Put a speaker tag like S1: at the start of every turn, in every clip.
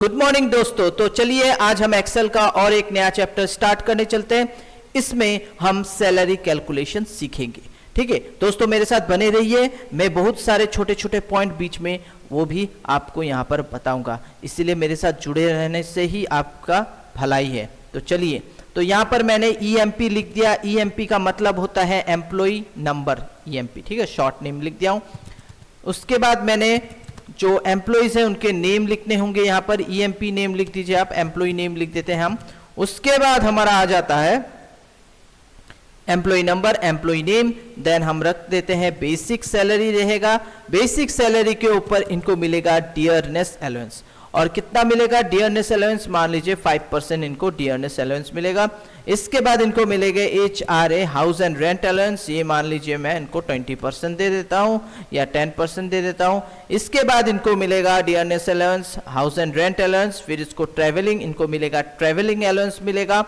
S1: Good morning दोस्तों। तो चलिए आज हम एक्सेल का और एक नया चैप्टर स्टार्ट करने चलते हैं। इसमें हम सैलरी कैलकुलेशन सीखेंगे। ठीक है दोस्तों, मेरे साथ बने रहिए। मैं बहुत सारे छोटे छोटे पॉइंट बीच में वो भी आपको यहाँ पर बताऊंगा, इसीलिए मेरे साथ जुड़े रहने से ही आपका भलाई है। तो चलिए, तो यहाँ पर मैंने EMP लिख दिया। EMP का मतलब होता है एम्प्लॉय नंबर, EMP। ठीक है, शॉर्ट नेम लिख दिया हूँ। उसके बाद मैंने जो एम्प्लॉइज हैं उनके नेम लिखने होंगे। यहाँ पर EMP नेम लिख दीजिए आप, एम्प्लॉय नेम लिख देते हैं हम। उसके बाद हमारा आ जाता है employee number, employee name, then हम रख देते हैं बेसिक सैलरी रहेगा। बेसिक सैलरी के ऊपर इनको मिलेगा डियरनेस अलाउंस। और कितना मिलेगा डियरनेस अलाउंस? मान लीजिए 5% इनको डियरनेस अलाउंस मिलेगा। इसके बाद इनको मिलेगा HRA, house and rent allowance. ये मान लीजिए मैं इनको 20% दे देता हूँ या 10% दे देता हूँ। इसके बाद इनको मिलेगा dearness allowance, house and rent allowance. फिर इसको ट्रैवलिंग, इनको मिलेगा ट्रैवलिंग अलाउंस मिलेगा।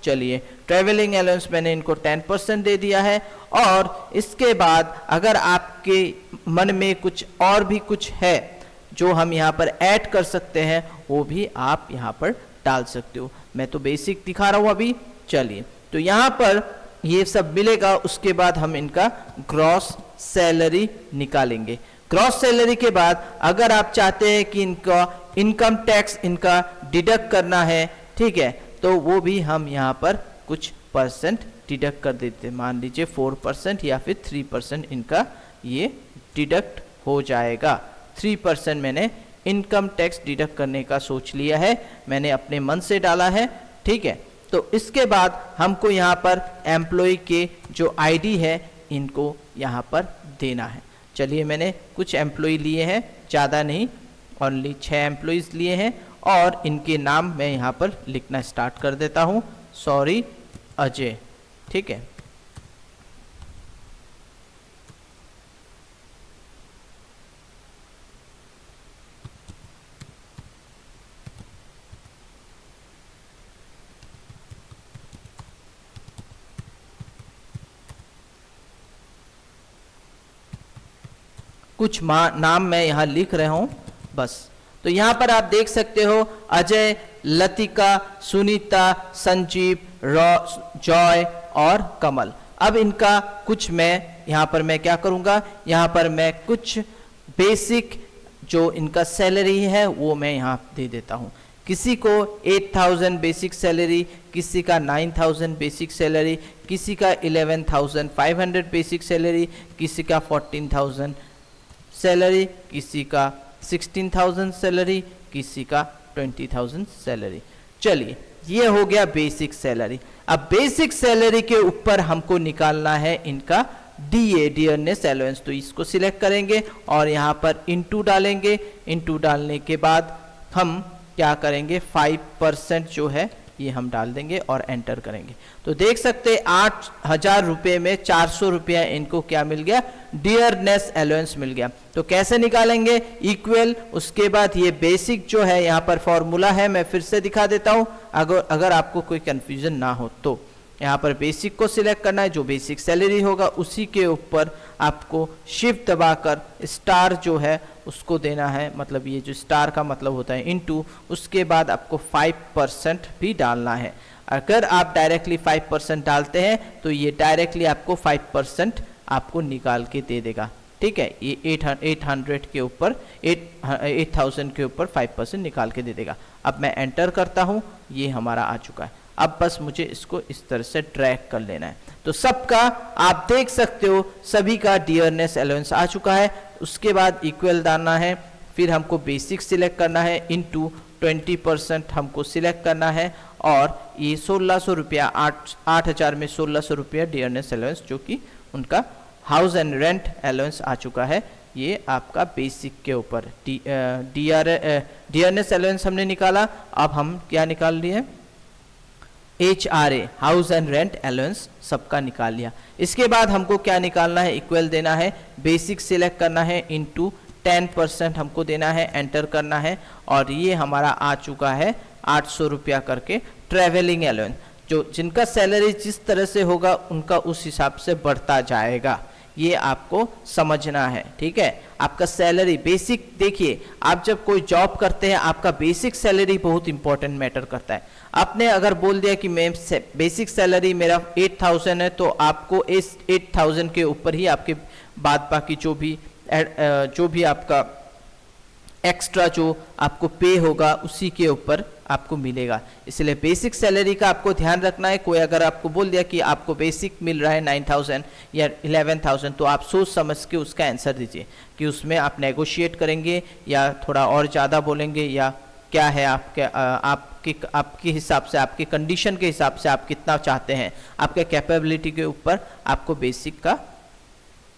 S1: चलिए, ट्रैवलिंग अलाउंस मैंने इनको 10% दे दिया है। और इसके बाद अगर आपके मन में कुछ और भी कुछ है जो हम यहाँ पर ऐड कर सकते हैं, वो भी आप यहाँ पर डाल सकते हो। मैं तो बेसिक दिखा रहा हूँ अभी। चलिए, तो यहाँ पर ये सब मिलेगा। उसके बाद हम इनका ग्रॉस सैलरी निकालेंगे। ग्रॉस सैलरी के बाद अगर आप चाहते हैं कि इनका इनकम टैक्स इनका डिडक्ट करना है, ठीक है, तो वो भी हम यहाँ पर कुछ परसेंट डिडक्ट कर देते हैं। मान लीजिए 4% या फिर 3% इनका ये डिडक्ट हो जाएगा। 3% मैंने इनकम टैक्स डिडक्ट करने का सोच लिया है, मैंने अपने मन से डाला है। ठीक है, तो इसके बाद हमको यहाँ पर एम्प्लॉय के जो ID है इनको यहाँ पर देना है। चलिए, मैंने कुछ एम्प्लॉय लिए हैं, ज़्यादा नहीं, ओनली 6 एम्प्लॉयज़ लिए हैं। और इनके नाम मैं यहाँ पर लिखना स्टार्ट कर देता हूँ। सॉरी, अजय। ठीक है, कुछ नाम मैं यहाँ लिख रहा हूँ बस। तो यहाँ पर आप देख सकते हो अजय, लतिका, सुनीता, संजीव, जॉय और कमल। अब इनका कुछ मैं यहाँ पर मैं क्या करूँगा, यहाँ पर मैं कुछ बेसिक जो इनका सैलरी है वो मैं यहाँ दे देता हूँ। किसी को 8,000 बेसिक सैलरी, किसी का 9,000 बेसिक सैलरी, किसी का 11,500 बेसिक सैलरी, किसी का 14,000 सैलरी, किसी का 16,000 सैलरी, किसी का 20,000 सैलरी। चलिए, ये हो गया बेसिक सैलरी। अब बेसिक सैलरी के ऊपर हमको निकालना है इनका DA, डियरनेस अलाउंस। तो इसको सिलेक्ट करेंगे और यहाँ पर इनटू डालेंगे। इनटू डालने के बाद हम क्या करेंगे, 5% जो है ये हम डाल देंगे और एंटर करेंगे। तो देख सकते 8,000 रुपये में 400 रुपया इनको क्या मिल गया, डियरनेस अलाउंस मिल गया। तो कैसे निकालेंगे, इक्वल, उसके बाद ये बेसिक जो है यहाँ पर फॉर्मूला है, मैं फिर से दिखा देता हूँ अगर आपको कोई कंफ्यूजन ना हो। तो यहाँ पर बेसिक को सिलेक्ट करना है, जो बेसिक सैलरी होगा उसी के ऊपर आपको शिफ्ट दबाकर स्टार जो है उसको देना है। मतलब ये जो स्टार का मतलब होता है इनटू, उसके बाद आपको 5% भी डालना है। अगर आप डायरेक्टली 5% डालते हैं तो ये डायरेक्टली आपको 5% आपको निकाल के दे देगा। ठीक है, ये 800 के ऊपर 8,000 के ऊपर 5% निकाल के दे देगा। अब मैं एंटर करता हूँ, ये हमारा आ चुका है। अब बस मुझे इसको इस तरह से ड्रैग कर लेना है। तो सबका आप देख सकते हो सभी का डियरनेस अलाउंस आ चुका है। उसके बाद इक्वल डालना है, फिर हमको बेसिक सिलेक्ट करना है, इनटू 20% हमको सिलेक्ट करना है। और ये 1,600 रुपया, 8,000 में 1,600 रुपया डियरनेस अलाउंस, जो कि उनका हाउस एंड रेंट अलाउंस आ चुका है। ये आपका बेसिक के ऊपर डियरनेस अलाउंस हमने निकाला। अब हम क्या निकाल लिए, HRA, house and rent allowance सबका निकाल लिया। इसके बाद हमको क्या निकालना है, इक्वल देना है, बेसिक सिलेक्ट करना है, इनटू 10% हमको देना है, एंटर करना है। और ये हमारा आ चुका है 800 रुपया करके ट्रैवलिंग अलाउंस। जो जिनका सैलरी जिस तरह से होगा उनका उस हिसाब से बढ़ता जाएगा। ये आपको समझना है, ठीक है। आपका सैलरी बेसिक, देखिए आप जब कोई जॉब करते हैं आपका बेसिक सैलरी बहुत इंपॉर्टेंट मैटर करता है। आपने अगर बोल दिया कि मैं बेसिक सैलरी मेरा 8000 है, तो आपको इस 8000 के ऊपर ही आपके बाद बाकी जो भी आपका एक्स्ट्रा जो आपको पे होगा उसी के ऊपर आपको मिलेगा। इसलिए बेसिक सैलरी का आपको ध्यान रखना है। कोई अगर आपको बोल दिया कि आपको बेसिक मिल रहा है 9000 या 11000, तो आप सोच समझ के उसका आंसर दीजिए कि उसमें आप नेगोशिएट करेंगे या थोड़ा और ज़्यादा बोलेंगे, या क्या है आपके हिसाब से, आपके कंडीशन के हिसाब से आप कितना चाहते हैं, आपके कैपेबिलिटी के ऊपर आपको बेसिक का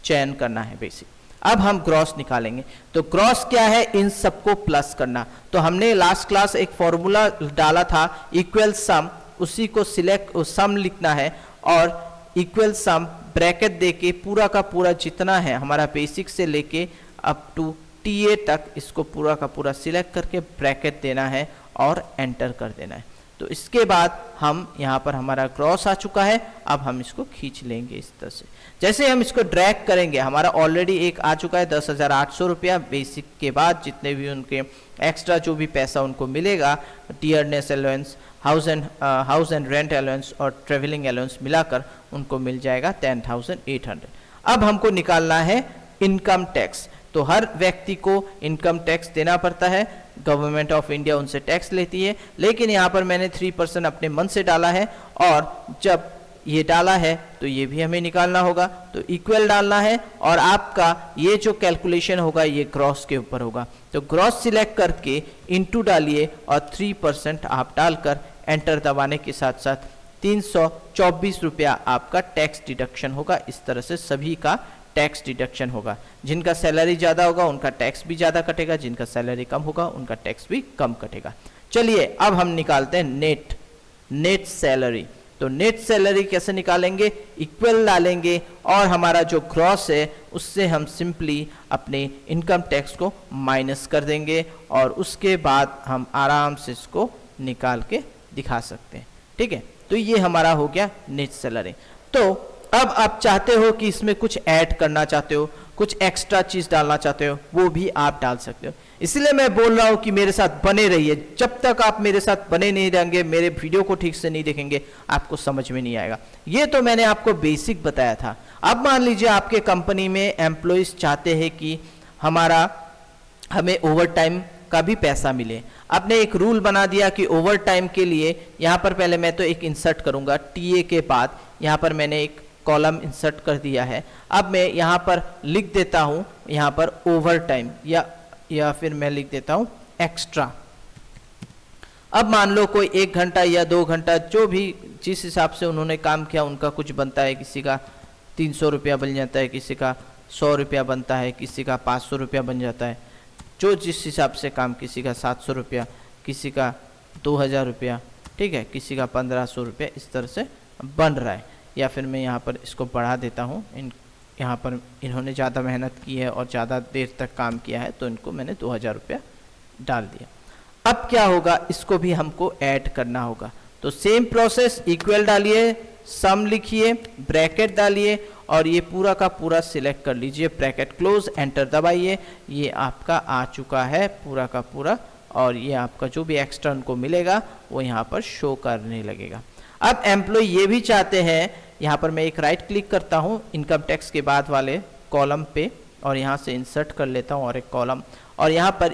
S1: चयन करना है बेसिक। अब हम ग्रॉस निकालेंगे। तो ग्रॉस क्या है, इन सबको प्लस करना। तो हमने लास्ट क्लास एक फॉर्मूला डाला था इक्वल सम, उसी को सिलेक्ट सम लिखना है और इक्वल सम ब्रैकेट देके पूरा का पूरा जितना है हमारा बेसिक से लेके अप टू टीए तक, इसको पूरा का पूरा सिलेक्ट करके ब्रैकेट देना है और एंटर कर देना है। तो इसके बाद हम यहाँ पर हमारा ग्रॉस आ चुका है। अब हम इसको खींच लेंगे इस तरह से। जैसे हम इसको ड्रैग करेंगे, हमारा ऑलरेडी एक आ चुका है 10,800 रुपया बेसिक के बाद, जितने भी उनके एक्स्ट्रा जो भी पैसा उनको मिलेगा, dearness allowance, house and rent allowance और ट्रेवलिंग अलाउंस मिलाकर उनको मिल जाएगा 10,800। अब हमको निकालना है इनकम टैक्स। तो हर व्यक्ति को इनकम टैक्स देना पड़ता है, गवर्नमेंट ऑफ इंडिया उनसे टैक्स लेती है, लेकिन यहाँ पर मैंने 3% अपने मन से डाला है और जब ये डाला है तो ये भी हमें निकालना होगा। तो इक्वल डालना है और आपका ये जो कैलकुलेशन होगा ये ग्रॉस के ऊपर होगा। तो ग्रॉस सिलेक्ट करके इनटू डालिए और 3% आप डालकर एंटर दबाने के साथ साथ 324 रुपया आपका टैक्स डिडक्शन होगा। इस तरह से सभी का टैक्स डिडक्शन होगा। जिनका सैलरी ज़्यादा होगा उनका टैक्स भी ज़्यादा कटेगा, जिनका सैलरी कम होगा उनका टैक्स भी कम कटेगा। चलिए अब हम निकालते हैं नेट सैलरी। तो नेट सैलरी कैसे निकालेंगे, इक्वल डालेंगे और हमारा जो ग्रॉस है उससे हम सिंपली अपने इनकम टैक्स को माइनस कर देंगे और उसके बाद हम आराम से इसको निकाल के दिखा सकते हैं, ठीक है। तो ये हमारा हो गया नेट सैलरी। तो अब आप चाहते हो कि इसमें कुछ ऐड करना चाहते हो, कुछ एक्स्ट्रा चीज डालना चाहते हो, वो भी आप डाल सकते हो। इसलिए मैं बोल रहा हूं कि मेरे साथ बने रहिए। जब तक आप मेरे साथ बने नहीं रहेंगे, मेरे वीडियो को ठीक से नहीं देखेंगे, आपको समझ में नहीं आएगा। ये तो मैंने आपको बेसिक बताया था। अब मान लीजिए आपके कंपनी में एम्प्लॉइज चाहते हैं कि हमें ओवर टाइम का भी पैसा मिले। आपने एक रूल बना दिया कि ओवर टाइम के लिए यहाँ पर पहले मैं तो एक इंसर्ट करूंगा, टीए के बाद यहाँ पर मैंने एक कॉलम इंसर्ट कर दिया है। अब मैं यहाँ पर लिख देता हूँ यहाँ पर ओवर टाइम या फिर मैं लिख देता हूँ एक्स्ट्रा। अब मान लो कोई 1 घंटा या 2 घंटा जो भी जिस हिसाब से उन्होंने काम किया उनका कुछ बनता है। किसी का 300 रुपया बन जाता है, किसी का 100 रुपया बनता है, किसी का 500 रुपया बन जाता है, जो जिस हिसाब से काम, किसी का 700 रुपया, किसी का 2000 रुपया, ठीक है, किसी का 1500 रुपया, इस तरह से बन रहा है। या फिर मैं यहाँ पर इसको बढ़ा देता हूँ, यहाँ पर इन्होंने ज़्यादा मेहनत की है और ज़्यादा देर तक काम किया है तो इनको मैंने 2000 रुपया डाल दिया। अब क्या होगा, इसको भी हमको ऐड करना होगा। तो सेम प्रोसेस, इक्वल डालिए, सम लिखिए, ब्रैकेट डालिए और ये पूरा का पूरा सिलेक्ट कर लीजिए, ब्रैकेट क्लोज, एंटर दबाइए। ये आपका आ चुका है पूरा का पूरा और ये आपका जो भी एक्स्ट्रा उनको मिलेगा वो यहाँ पर शो करने लगेगा। अब एम्प्लॉय ये भी चाहते हैं, यहाँ पर मैं एक राइट क्लिक करता हूँ इनकम टैक्स के बाद वाले कॉलम पे और यहाँ से इंसर्ट कर लेता हूँ और एक कॉलम, और यहाँ पर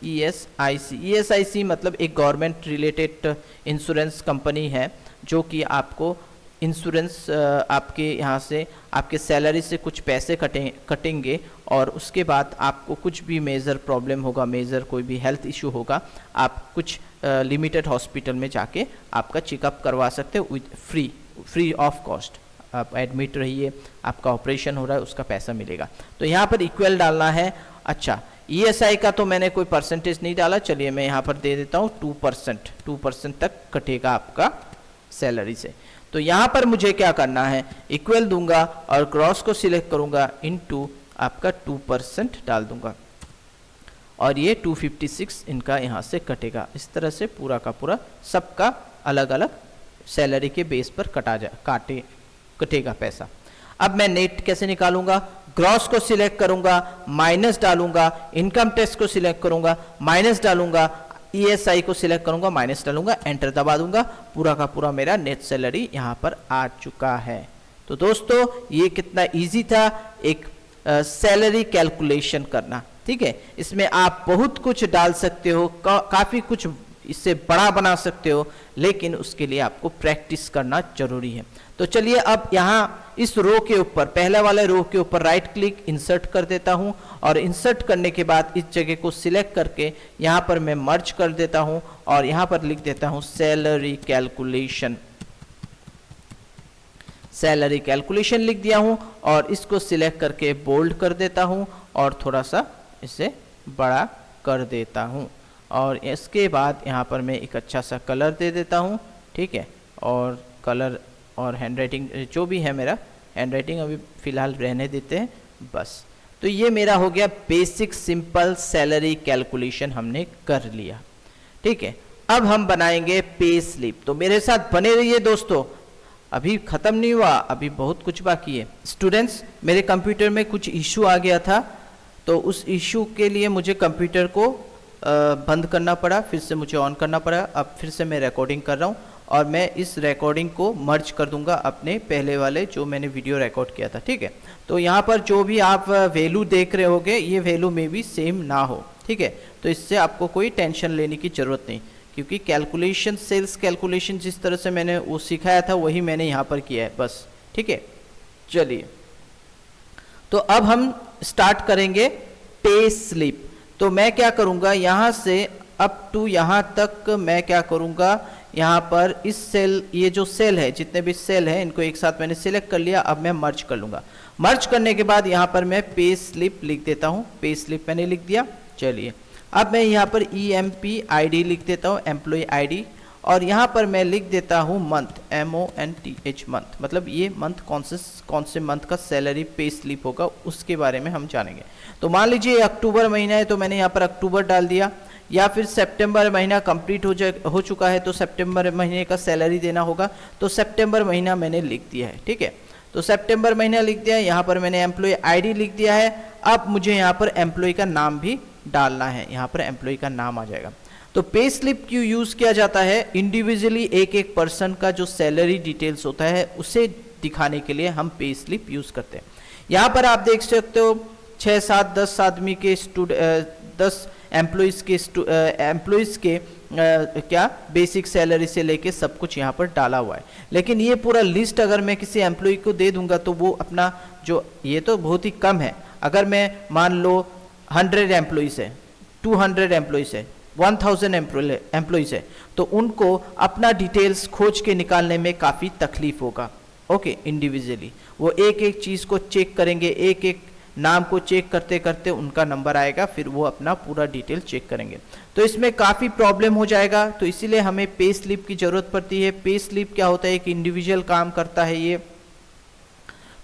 S1: ESIC मतलब एक गवर्नमेंट रिलेटेड इंश्योरेंस कंपनी है जो कि आपको इंश्योरेंस आपके यहाँ से आपके सैलरी से कुछ पैसे कटेंगे और उसके बाद आपको कुछ भी मेजर प्रॉब्लम होगा, मेजर कोई भी हेल्थ इशू होगा, आप कुछ लिमिटेड हॉस्पिटल में जाके आपका चेकअप करवा सकते हो विद फ्री ऑफ कॉस्ट। आप एडमिट रहिए, आपका ऑपरेशन हो रहा है, उसका पैसा मिलेगा। तो यहाँ पर इक्वल डालना है। अच्छा, ESI का तो मैंने कोई परसेंटेज नहीं डाला, चलिए मैं यहाँ पर दे देता हूँ 2% तक कटेगा आपका सैलरी से। तो यहाँ पर मुझे क्या करना है, इक्वल दूंगा और क्रॉस को सिलेक्ट करूंगा, इनटू आपका 2% डाल दूंगा और ये 256 इनका यहाँ से कटेगा। इस तरह से पूरा का पूरा सबका अलग अलग सैलरी के बेस पर कटेगा पैसा। अब मैं नेट कैसे निकालूंगा, ग्रॉस को सिलेक्ट करूंगा, माइनस डालूंगा, इनकम टैक्स को सिलेक्ट करूंगा, माइनस डालूंगा, ESI को सिलेक्ट करूंगा, माइनस डालूंगा, एंटर दबा दूंगा, पूरा का पूरा मेरा नेट सैलरी यहां पर आ चुका है। तो दोस्तों ये कितना इजी था एक सैलरी कैलकुलेशन करना, ठीक है। इसमें आप बहुत कुछ डाल सकते हो, काफी कुछ इससे बड़ा बना सकते हो, लेकिन उसके लिए आपको प्रैक्टिस करना जरूरी है। तो चलिए अब यहाँ इस रो के ऊपर, पहले वाले रो के ऊपर राइट क्लिक इंसर्ट कर देता हूँ, और इंसर्ट करने के बाद इस जगह को सिलेक्ट करके यहाँ पर मैं मर्ज कर देता हूँ और यहाँ पर लिख देता हूँ सैलरी कैलकुलेशन। सैलरी कैलकुलेशन लिख दिया हूँ और इसको सिलेक्ट करके बोल्ड कर देता हूँ और थोड़ा सा इसे बड़ा कर देता हूँ, और इसके बाद यहाँ पर मैं एक अच्छा सा कलर दे देता हूँ, ठीक है। और कलर और हैंडराइटिंग जो भी है, मेरा हैंडराइटिंग अभी फ़िलहाल रहने देते हैं बस। तो ये मेरा हो गया बेसिक सिंपल सैलरी कैलकुलेशन, हमने कर लिया, ठीक है। अब हम बनाएंगे पे स्लिप। तो मेरे साथ बने रहिए दोस्तों, अभी ख़त्म नहीं हुआ, अभी बहुत कुछ बाकी है। स्टूडेंट्स, मेरे कंप्यूटर में कुछ इशू आ गया था, तो उस इशू के लिए मुझे कंप्यूटर को बंद करना पड़ा, फिर से मुझे ऑन करना पड़ा। अब फिर से मैं रिकॉर्डिंग कर रहा हूँ और मैं इस रिकॉर्डिंग को मर्ज कर दूंगा अपने पहले वाले जो मैंने वीडियो रिकॉर्ड किया था, ठीक है। तो यहाँ पर जो भी आप वैल्यू देख रहे होगे, ये वैल्यू में भी सेम ना हो, ठीक है। तो इससे आपको कोई टेंशन लेने की ज़रूरत नहीं, क्योंकि कैलकुलेशन, सेल्स कैलकुलेशन जिस तरह से मैंने वो सिखाया था वही मैंने यहाँ पर किया है बस, ठीक है। चलिए, तो अब हम स्टार्ट करेंगे पे स्लिप। तो मैं क्या करूँगा, यहाँ से अप टू यहाँ तक मैं क्या करूँगा, यहाँ पर इस सेल, ये जो सेल है, जितने भी सेल हैं इनको एक साथ मैंने सिलेक्ट कर लिया। अब मैं मर्ज कर लूँगा। मर्ज करने के बाद यहाँ पर मैं पे स्लिप लिख देता हूँ। पे स्लिप मैंने लिख दिया। चलिए, अब मैं यहाँ पर EMPID लिख देता हूँ, एम्प्लॉय ID, और यहाँ पर मैं लिख देता हूँ मंथ, MONTH मंथ, मतलब ये मंथ कौन से मंथ का सैलरी पे स्लिप होगा उसके बारे में हम जानेंगे। तो मान लीजिए अक्टूबर महीना है, तो मैंने यहाँ पर अक्टूबर डाल दिया, या फिर सितंबर महीना कंप्लीट हो चुका है तो सितंबर महीने का सैलरी देना होगा, तो सितंबर महीना मैंने लिख दिया है, ठीक है। तो सितंबर महीना लिख दिया, यहाँ पर मैंने एम्प्लॉय ID लिख दिया है। अब मुझे यहाँ पर एम्प्लॉय का नाम भी डालना है, यहाँ पर एम्प्लॉय का नाम आ जाएगा। तो पे स्लिप क्यों यूज़ किया जाता है, इंडिविजुअली एक पर्सन का जो सैलरी डिटेल्स होता है उसे दिखाने के लिए हम पे स्लिप यूज़ करते हैं। यहाँ पर आप देख सकते हो 6, 7, 10 आदमी के 10 एम्प्लॉइज़ के क्या बेसिक सैलरी से लेके सब कुछ यहाँ पर डाला हुआ है। लेकिन ये पूरा लिस्ट अगर मैं किसी एम्प्लॉय को दे दूंगा तो वो अपना जो, ये तो बहुत ही कम है, अगर मैं मान लो 100 एम्प्लॉइज़ है, 200 एम्प्लॉइज़ है, 1000 एम्प्लॉइज़ है, तो उनको अपना डिटेल्स खोज के निकालने में काफ़ी तकलीफ होगा। ओके, इंडिविजुअली वो एक एक चीज़ को चेक करेंगे, एक एक नाम को चेक करते करते उनका नंबर आएगा, फिर वो अपना पूरा डिटेल चेक करेंगे, तो इसमें काफ़ी प्रॉब्लम हो जाएगा। तो इसीलिए हमें पे स्लिप की ज़रूरत पड़ती है। पे स्लिप क्या होता है, एक इंडिविजुअल काम करता है ये,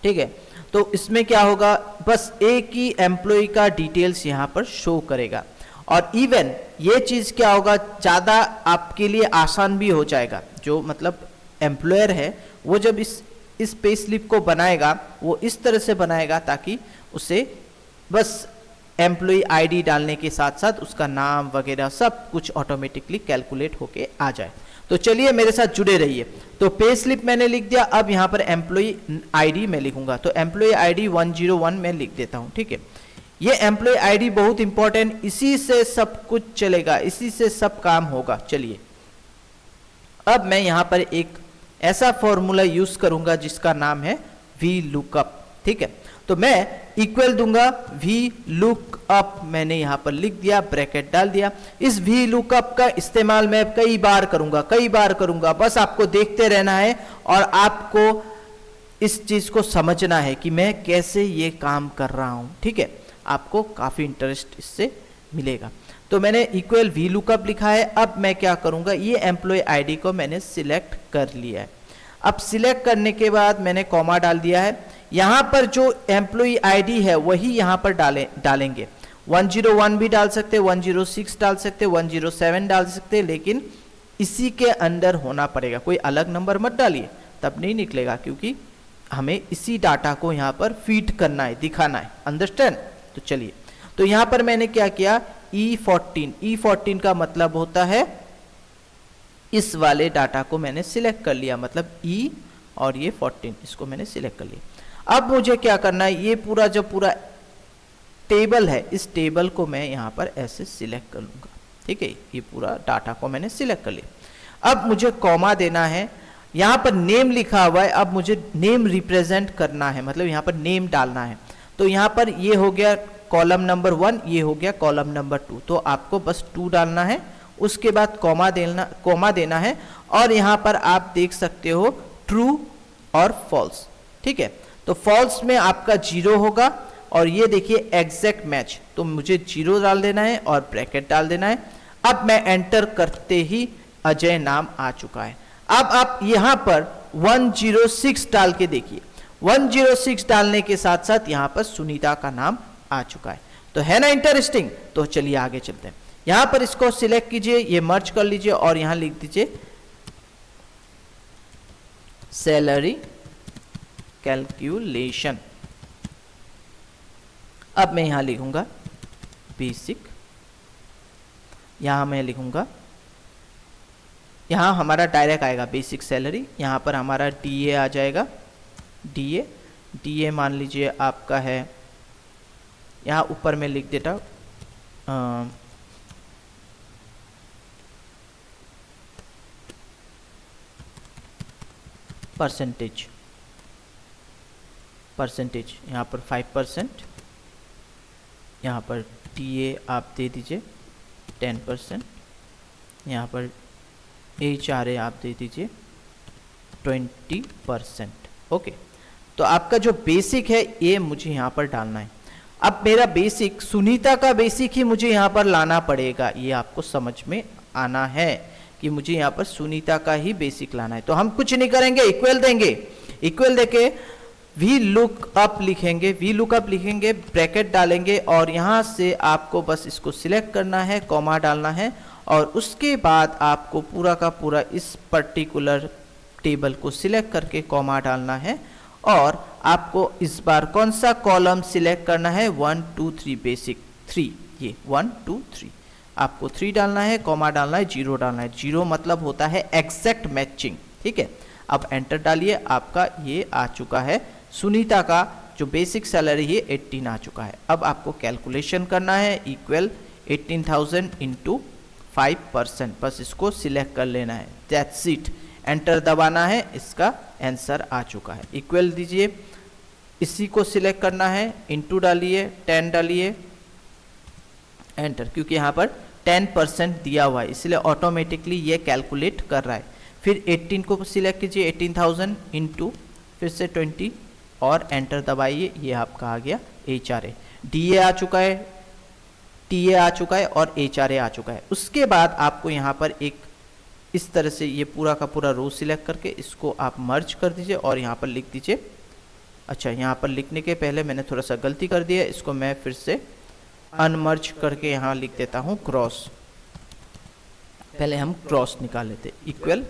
S1: ठीक है। तो इसमें क्या होगा, बस एक ही एम्प्लॉय का डिटेल्स यहाँ पर शो करेगा, और इवन ये चीज़ क्या होगा, ज़्यादा आपके लिए आसान भी हो जाएगा। जो मतलब एम्प्लॉयर है वो जब इस पे स्लिप को बनाएगा, वो इस तरह से बनाएगा ताकि उसे बस एम्प्लॉय ID डालने के साथ साथ उसका नाम वगैरह सब कुछ ऑटोमेटिकली कैलकुलेट होके आ जाए। तो चलिए मेरे साथ जुड़े रहिए। तो पे स्लिप मैंने लिख दिया, अब यहाँ पर एम्प्लॉय ID मैं लिखूंगा, तो एम्प्लॉय ID 101 मैं लिख देता हूँ, ठीक है। ये एम्प्लॉय ID बहुत इंपॉर्टेंट, इसी से सब कुछ चलेगा, इसी से सब काम होगा। चलिए, अब मैं यहाँ पर एक ऐसा फॉर्मूला यूज करूंगा जिसका नाम है VLOOKUP, ठीक है। तो मैं इक्वल दूंगा VLOOKUP, मैंने यहाँ पर लिख दिया, ब्रैकेट डाल दिया। इस VLOOKUP का इस्तेमाल मैं कई बार करूंगा, बस आपको देखते रहना है और आपको इस चीज को समझना है कि मैं कैसे ये काम कर रहा हूँ, ठीक है। आपको काफी इंटरेस्ट इससे मिलेगा। तो मैंने इक्वल VLOOKUP लिखा है। अब मैं क्या करूंगा, ये एम्प्लॉय ID को मैंने सिलेक्ट कर लिया है। अब सिलेक्ट करने के बाद मैंने कॉमा डाल दिया है। यहाँ पर जो एम्प्लॉय ID है वही यहाँ पर डालेंगे। 101 भी डाल सकते, 106 डाल सकते, 107 डाल सकते, लेकिन इसी के अंदर होना पड़ेगा। कोई अलग नंबर मत डालिए, तब नहीं निकलेगा, क्योंकि हमें इसी डाटा को यहाँ पर फीड करना है, दिखाना है। अंडरस्टैंड? तो चलिए, तो यहाँ पर मैंने क्या किया, E14 का मतलब होता है इस वाले डाटा को मैंने सिलेक्ट कर लिया, मतलब E और ये 14, इसको मैंने सिलेक्ट कर लिया। अब मुझे क्या करना है, ये पूरा जो पूरा टेबल है, इस टेबल को मैं यहाँ पर ऐसे सिलेक्ट कर लूँगा। ठीक है, ये पूरा डाटा को मैंने सिलेक्ट कर लिया। अब मुझे कॉमा देना है, यहाँ पर नेम लिखा हुआ है, अब मुझे नेम रिप्रेजेंट करना है, मतलब यहाँ पर नेम डालना है। तो यहाँ पर ये हो गया कॉलम नंबर 1, ये हो गया कॉलम नंबर 2, तो आपको बस 2 डालना है, उसके बाद कॉमा देना है, और यहाँ पर आप देख सकते हो ट्रू और फॉल्स। ठीक है, तो फॉल्स में आपका 0 होगा, और ये देखिए एग्जैक्ट मैच, तो मुझे 0 डाल देना है और ब्रैकेट डाल देना है। अब मैं एंटर करते ही अजय नाम आ चुका है। अब आप यहाँ पर 106 डाल के देखिए, 106 डालने के साथ साथ यहाँ पर सुनीता का नाम आ चुका है। तो है ना इंटरेस्टिंग? तो चलिए आगे चलते हैं। यहाँ पर इसको सिलेक्ट कीजिए, ये मर्ज कर लीजिए और यहाँ लिख दीजिए सैलरी कैलकुलेशन। अब मैं यहाँ लिखूंगा बेसिक, यहाँ मैं लिखूंगा, यहाँ हमारा डायरेक्ट आएगा बेसिक सैलरी, यहाँ पर हमारा डीए आ जाएगा, डीए मान लीजिए आपका है, यहाँ ऊपर में लिख देता परसेंटेज, यहाँ पर 5%, यहाँ पर टीए आप दे दीजिए 10%, यहाँ पर HRA आप दे दीजिए 20%। ओके, तो आपका जो बेसिक है ये मुझे यहाँ पर डालना है। अब मेरा बेसिक, सुनीता का बेसिक ही मुझे यहाँ पर लाना पड़ेगा, ये आपको समझ में आना है कि मुझे यहाँ पर सुनीता का ही बेसिक लाना है। तो हम कुछ नहीं करेंगे, इक्वल देंगे, इक्वल देके वी लुक अप लिखेंगे, ब्रैकेट डालेंगे, और यहाँ से आपको बस इसको सिलेक्ट करना है, कॉमा डालना है, और उसके बाद आपको पूरा का पूरा इस पर्टिकुलर टेबल को सिलेक्ट करके कॉमा डालना है, और आपको इस बार कौन सा कॉलम सिलेक्ट करना है, 1 2 3 बेसिक 3, ये 1 2 3 आपको 3 डालना है, कॉमा डालना है, 0 डालना है। 0 मतलब होता है एग्जैक्ट मैचिंग। ठीक है, अब एंटर डालिए, आपका ये आ चुका है, सुनीता का जो बेसिक सैलरी है 18 आ चुका है। अब आपको कैलकुलेशन करना है, इक्वल 18,000 इंटू 5%, बस इसको सिलेक्ट कर लेना है, दैट्स इट। एंटर दबाना है, इसका आंसर आ चुका है। इक्वल दीजिए, इसी को सिलेक्ट करना है, इंटू डालिए, 10 डालिए, एंटर, क्योंकि यहाँ पर 10% दिया हुआ है इसलिए ऑटोमेटिकली ये कैलकुलेट कर रहा है। फिर 18 को सिलेक्ट कीजिए, 18,000 इंटू फिर से 20 और एंटर दबाइए, ये आपका आ गया HRA। DA आ चुका है, TA आ चुका है और HRA आ चुका है। उसके बाद आपको यहाँ पर एक इस तरह से ये पूरा का पूरा रो सिलेक्ट करके इसको आप मर्ज कर दीजिए और यहाँ पर लिख दीजिए, अच्छा यहाँ पर लिखने के पहले मैंने थोड़ा सा गलती कर दिया, इसको मैं फिर से अनमर्ज करके यहाँ लिख देता हूँ क्रॉस, पहले हम क्रॉस निकाल लेते, इक्वल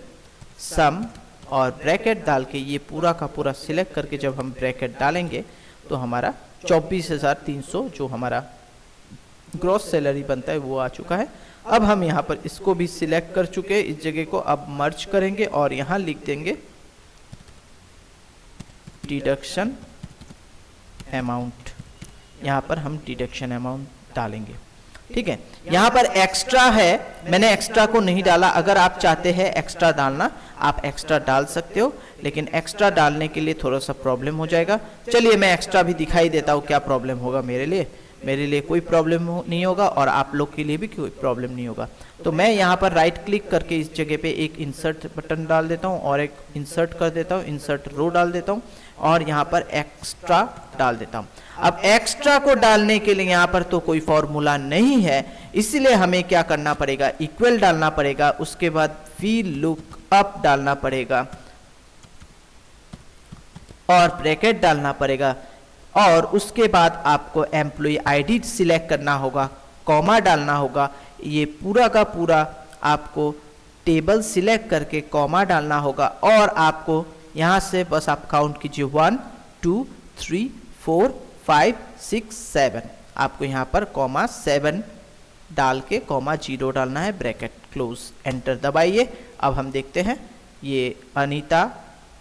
S1: सम और ब्रैकेट डाल के ये पूरा का पूरा सिलेक्ट करके जब हम ब्रैकेट डालेंगे तो हमारा 24,300 जो हमारा ग्रॉस सैलरी बनता है वो आ चुका है। अब हम यहाँ पर इसको भी सिलेक्ट कर चुके हैं, इस जगह को अब मर्ज करेंगे और यहाँ लिख देंगे डिडक्शन अमाउंट, यहाँ पर हम डिडक्शन अमाउंट डालेंगे। ठीक है, यहाँ पर एक्स्ट्रा है, मैंने एक्स्ट्रा को नहीं डाला, अगर आप चाहते हैं एक्स्ट्रा डालना आप एक्स्ट्रा डाल सकते हो, लेकिन एक्स्ट्रा डालने के लिए थोड़ा सा प्रॉब्लम हो जाएगा। चलिए मैं एक्स्ट्रा भी दिखाई देता हूँ क्या प्रॉब्लम होगा मेरे लिए कोई प्रॉब्लम नहीं होगा और आप लोग के लिए भी कोई प्रॉब्लम नहीं होगा। तो मैं यहाँ पर राइट क्लिक करके इस जगह पे एक इंसर्ट बटन डाल देता हूँ और एक इंसर्ट कर देता हूँ, इंसर्ट रो डाल देता हूँ और यहाँ पर एक्स्ट्रा डाल देता हूँ। अब एक्स्ट्रा को डालने के लिए यहाँ पर तो कोई फॉर्मूला नहीं है, इसलिए हमें क्या करना पड़ेगा, इक्वल डालना पड़ेगा, उसके बाद वी लुक अप डालना पड़ेगा और ब्रैकेट डालना पड़ेगा और उसके बाद आपको एम्प्लॉय आईडी सिलेक्ट करना होगा, कॉमा डालना होगा, ये पूरा का पूरा आपको टेबल सिलेक्ट करके कॉमा डालना होगा और आपको यहाँ से बस आप काउंट कीजिए 1 2 3 4 5 6 7, आपको यहाँ पर कॉमा 7 डाल के कॉमा 0 डालना है, ब्रैकेट क्लोज, एंटर दबाइए। अब हम देखते हैं ये अनीता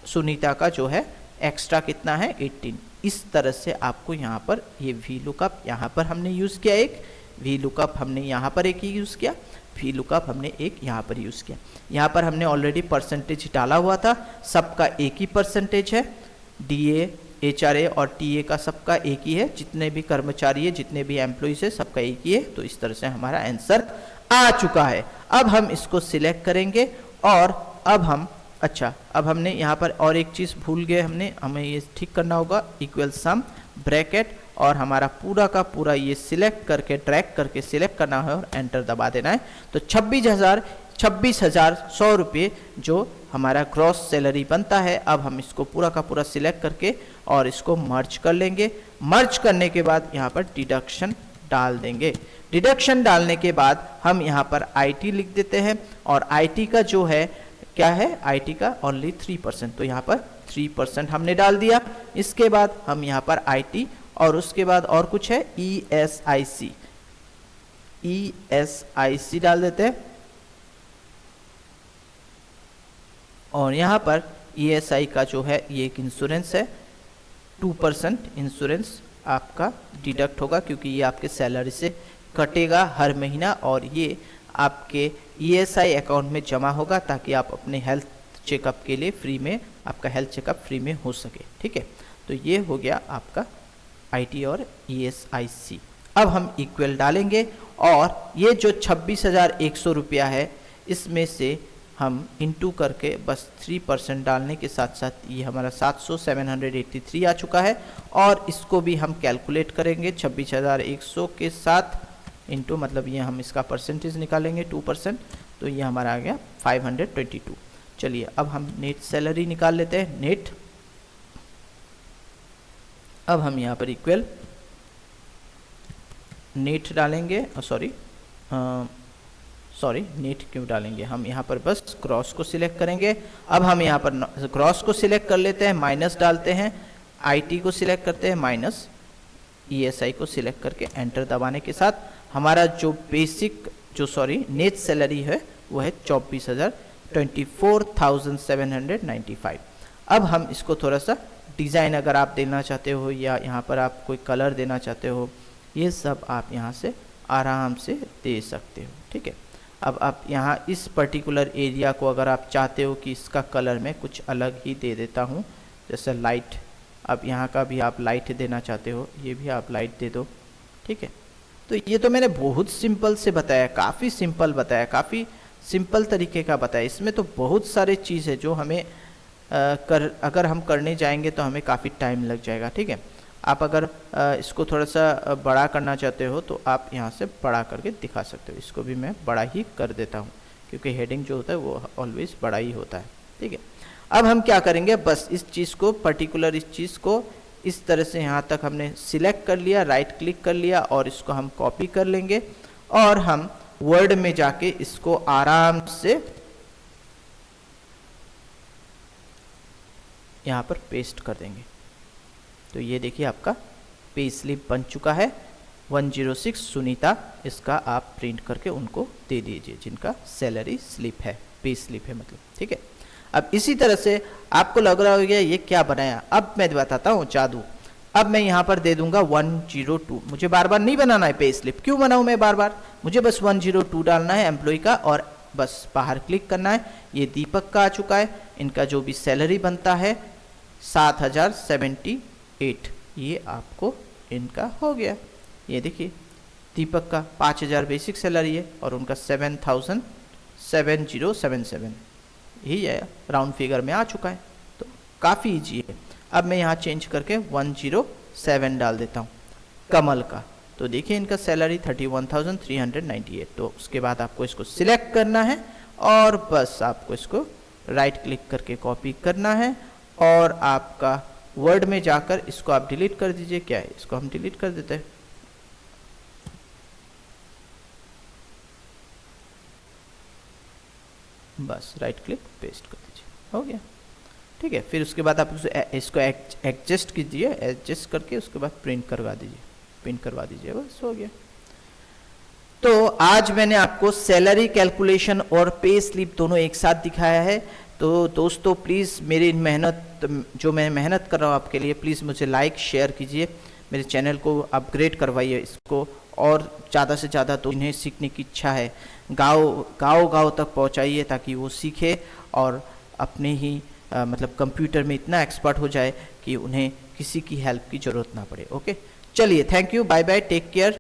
S1: सुनीता का जो है एक्स्ट्रा कितना है 18। इस तरह से आपको यहाँ पर ये वी लुकअप यहाँ पर हमने यूज़ किया, एक वी लुकअप हमने यहाँ पर एक ही यूज़ किया, वी लुकअप हमने एक यहाँ पर यूज़ किया। यहाँ पर हमने ऑलरेडी परसेंटेज डाला हुआ था, सबका एक ही परसेंटेज है, DA HRA और TA का सबका एक ही है, जितने भी कर्मचारी है जितने भी एम्प्लॉइज है सबका एक ही है। तो इस तरह से हमारा आंसर आ चुका है। अब हम इसको सिलेक्ट करेंगे और अब हम अब हमने यहाँ पर और एक चीज़ भूल गए, हमें ये ठीक करना होगा, इक्वल सम ब्रैकेट और हमारा पूरा का पूरा ये सिलेक्ट करके ड्रैग करके सिलेक्ट करना है और एंटर दबा देना है। तो 26,100 रुपये जो हमारा ग्रॉस सैलरी बनता है। अब हम इसको पूरा का पूरा सिलेक्ट करके और इसको मर्ज कर लेंगे। मर्ज करने के बाद यहाँ पर डिडक्शन डाल देंगे। डिडक्शन डालने के बाद हम यहाँ पर IT लिख देते हैं और IT का जो है क्या है, IT का ओनली 3%, तो यहाँ पर 3% हमने डाल दिया। इसके बाद हम यहाँ पर IT और उसके बाद और कुछ है ESIC डाल देते हैं और यहाँ पर ESI का जो है ये एक इंश्योरेंस है, 2% इंश्योरेंस आपका डिडक्ट होगा क्योंकि ये आपके सैलरी से कटेगा हर महीना और ये आपके ESI अकाउंट में जमा होगा ताकि आप अपने हेल्थ चेकअप के लिए फ्री में, आपका हेल्थ चेकअप फ्री में हो सके। ठीक है, तो ये हो गया आपका IT और ESIC। अब हम इक्वल डालेंगे और ये जो 26,100 रुपया है इसमें से हम इंटू करके बस 3% डालने के साथ साथ ये हमारा 783 आ चुका है और इसको भी हम कैलकुलेट करेंगे 26,100 के साथ इंटू, मतलब ये हम इसका परसेंटेज निकालेंगे 2%, तो ये हमारा आ गया 522। चलिए अब हम नेट सैलरी निकाल लेते हैं, नेट। अब हम यहाँ पर इक्वल नेट डालेंगे, सॉरी नेट क्यों डालेंगे, हम यहाँ पर बस क्रॉस को सिलेक्ट करेंगे। अब हम यहाँ पर क्रॉस को सिलेक्ट कर लेते हैं, माइनस डालते हैं, IT को सिलेक्ट करते हैं, माइनस ESI को सिलेक्ट करके एंटर दबाने के साथ हमारा जो बेसिक नेट सैलरी है वो है 24,795। अब हम इसको थोड़ा सा डिज़ाइन अगर आप देना चाहते हो या यहाँ पर आप कोई कलर देना चाहते हो, ये सब आप यहाँ से आराम से दे सकते हो। ठीक है, अब आप यहाँ इस पर्टिकुलर एरिया को अगर आप चाहते हो कि इसका कलर मैं कुछ अलग ही दे देता हूँ, जैसे लाइट, अब यहाँ का भी आप लाइट देना चाहते हो, ये भी आप लाइट दे दो। ठीक है, तो ये तो मैंने बहुत सिंपल से बताया, काफ़ी सिंपल बताया, काफ़ी सिंपल तरीके का बताया। इसमें तो बहुत सारे चीज़ है जो हमें अगर हम करने जाएंगे तो हमें काफ़ी टाइम लग जाएगा। ठीक है, आप अगर इसको थोड़ा सा बड़ा करना चाहते हो तो आप यहाँ से बड़ा करके दिखा सकते हो। इसको भी मैं बड़ा ही कर देता हूँ क्योंकि हेडिंग जो होता है वो ऑलवेज बड़ा ही होता है। ठीक है, अब हम क्या करेंगे, बस इस चीज़ को पर्टिकुलर इस चीज़ को इस तरह से यहाँ तक हमने सिलेक्ट कर लिया, राइट क्लिक कर लिया और इसको हम कॉपी कर लेंगे और हम वर्ड में जाके इसको आराम से यहाँ पर पेस्ट कर देंगे। तो ये देखिए आपका पे स्लिप बन चुका है 106 सुनीता, इसका आप प्रिंट करके उनको दे दीजिए जिनका सैलरी स्लिप है, पे स्लिप है मतलब। ठीक है, अब इसी तरह से आपको लग रहा होगा ये क्या बनाया, अब मैं बताता हूँ जादू। अब मैं यहाँ पर दे दूंगा 102, मुझे बार बार नहीं बनाना है पे स्लिप, क्यों बनाऊँ मैं बार बार, मुझे बस 102 डालना है एम्प्लॉय का और बस बाहर क्लिक करना है। ये दीपक का आ चुका है, इनका जो भी सैलरी बनता है 7,078, ये आपको इनका हो गया। ये देखिए दीपक का 5,000 बेसिक सैलरी है और उनका 7,07077 यही है, राउंड फिगर में आ चुका है, तो काफ़ी ईजी है। अब मैं यहाँ चेंज करके 107 डाल देता हूँ कमल का, तो देखिए इनका सैलरी 31,398। तो उसके बाद आपको इसको सिलेक्ट करना है और बस आपको इसको राइट क्लिक करके कॉपी करना है और आपका वर्ड में जाकर इसको आप डिलीट कर दीजिए। क्या है, इसको हम डिलीट कर देते हैं। बस राइट क्लिक पेस्ट कर दीजिए, हो गया। ठीक है। फिर उसके बाद आप इसको एडजस्ट कीजिए, एडजस्ट करके उसके बाद प्रिंट करवा दीजिए, बस हो गया। तो आज मैंने आपको सैलरी कैलकुलेशन और पे स्लिप दोनों एक साथ दिखाया है। तो दोस्तों प्लीज़ मेरी जो मैं मेहनत कर रहा हूँ आपके लिए, प्लीज़ मुझे लाइक शेयर कीजिए, मेरे चैनल को अपग्रेड करवाइए इसको, और ज़्यादा से ज़्यादा तो इन्हें सीखने की इच्छा है गाँव तक पहुँचाइए, ताकि वो सीखे और अपने ही मतलब कंप्यूटर में इतना एक्सपर्ट हो जाए कि उन्हें किसी की हेल्प की ज़रूरत ना पड़े। ओके, चलिए, thank you, bye bye, take care.